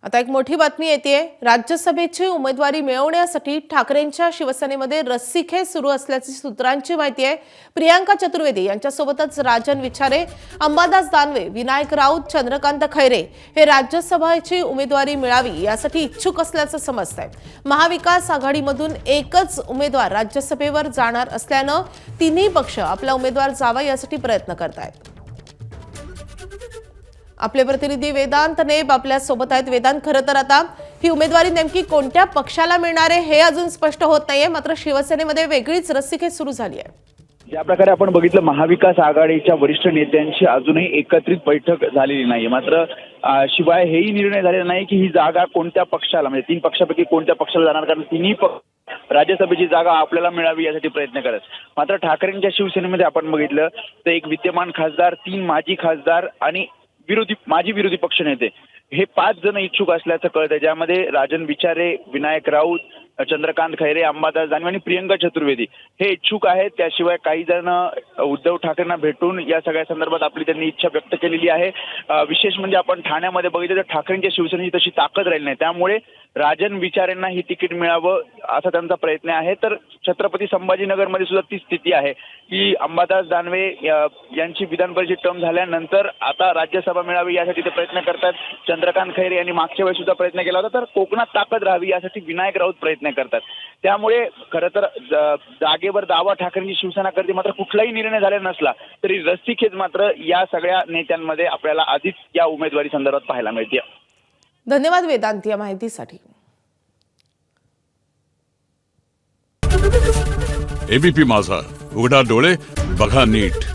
आता एक मोठी बातमी येते। राज्यसभेची उमेदवारी मिळवण्यासाठी ठाकरेंच्या शिवसेनेमध्ये रस्सीखेच सुरू असल्याची सूत्रांची माहिती आहे। प्रियांका चतुर्वेदी यांच्यासोबतच राजन विचारे, अंबादास दानवे, विनायक राऊत, चंद्रकांत खैरे हे राज्यसभेची उमेदवारी मिळावी यासाठी इच्छुक असल्याचं समजतंय। महाविकास आघाडीमधून एकच उमेदवार राज्यसभेवर जाणार असल्यानं तिन्ही पक्ष आपला उमेदवार जावा यासाठी प्रयत्न करतायत। आपले प्रतिनिधी वेदांत नेब आपल्या सोबत आहेत। वेदांत, खरं तर आता ही उमेदवारी नेमकी कोणत्या पक्षाला मिळणार आहे हे अजून स्पष्ट होत नाहीये, मात्र शिवसेनेमध्ये वेगळीच रस्सीखेच सुरू झाली आहे। ज्या प्रकारे आपण बघितलं, महाविकास आघाडीच्या वरिष्ठ नेत्यांची अजूनही एकत्रित बैठक झालेली नाही। मात्र शिवाय हेही निर्णय झालेला नाही की ही जागा कोणत्या पक्षाला, म्हणजे तीन पक्षापैकी कोणत्या पक्षाला जाणार, कारण तिन्ही राज्यसभेची जागा आपल्याला मिळावी यासाठी प्रयत्न करत। मात्र ठाकरेंच्या शिवसेनेमध्ये आपण बघितलं तर एक विद्यमान खासदार, 3 माजी खासदार आणि माजी विरोधी पक्षनेते हे 5 जण इच्छुक असल्याचं कळतंय, ज्यामध्ये राजन विचारे, विनायक राऊत, चंद्रकांत खैरे, अंबादास दानवे आणि प्रियंका चतुर्वेदी हे इच्छुक आहेत। त्याशिवाय काही जण उद्धव ठाकरेंना भेटून या सगळ्या संदर्भात आपली त्यांनी इच्छा व्यक्त केलेली आहे। विशेष म्हणजे आपण ठाण्यामध्ये बघितलं तर ठाकरेंच्या शिवसेनेची तशी ताकद राहिली नाही, त्यामुळे राजन विचारेंना ही तिकीट मिळावं असा त्यांचा प्रयत्न आहे। तर छत्रपती संभाजीनगरमध्ये सुद्धा ती स्थिती आहे की अंबादास दानवे यांची विधान परिषद टर्म झाल्यानंतर आता राज्यसभा मिळावी यासाठी ते प्रयत्न करतात। चंद्रकांत खैरे यांनी मागच्या वेळी सुद्धा प्रयत्न केला होता, तर कोकणात ताकद राहावी यासाठी विनायक राऊत प्रयत्न करतात। त्यामुळे खरं तर जागेवर दावा ठाकरेंची शिवसेना करते, मात्र कुठलाही निर्णय झालेला नसला तरी रस्सीखेच मात्र या सगळ्या नेत्यांमध्ये आपल्याला आधीच या उमेदवारी संदर्भात पाहायला मिळते। धन्यवाद वेदांत या माहितीसाठी। एबीपी माझा, उघडा डोळे बघा नीट।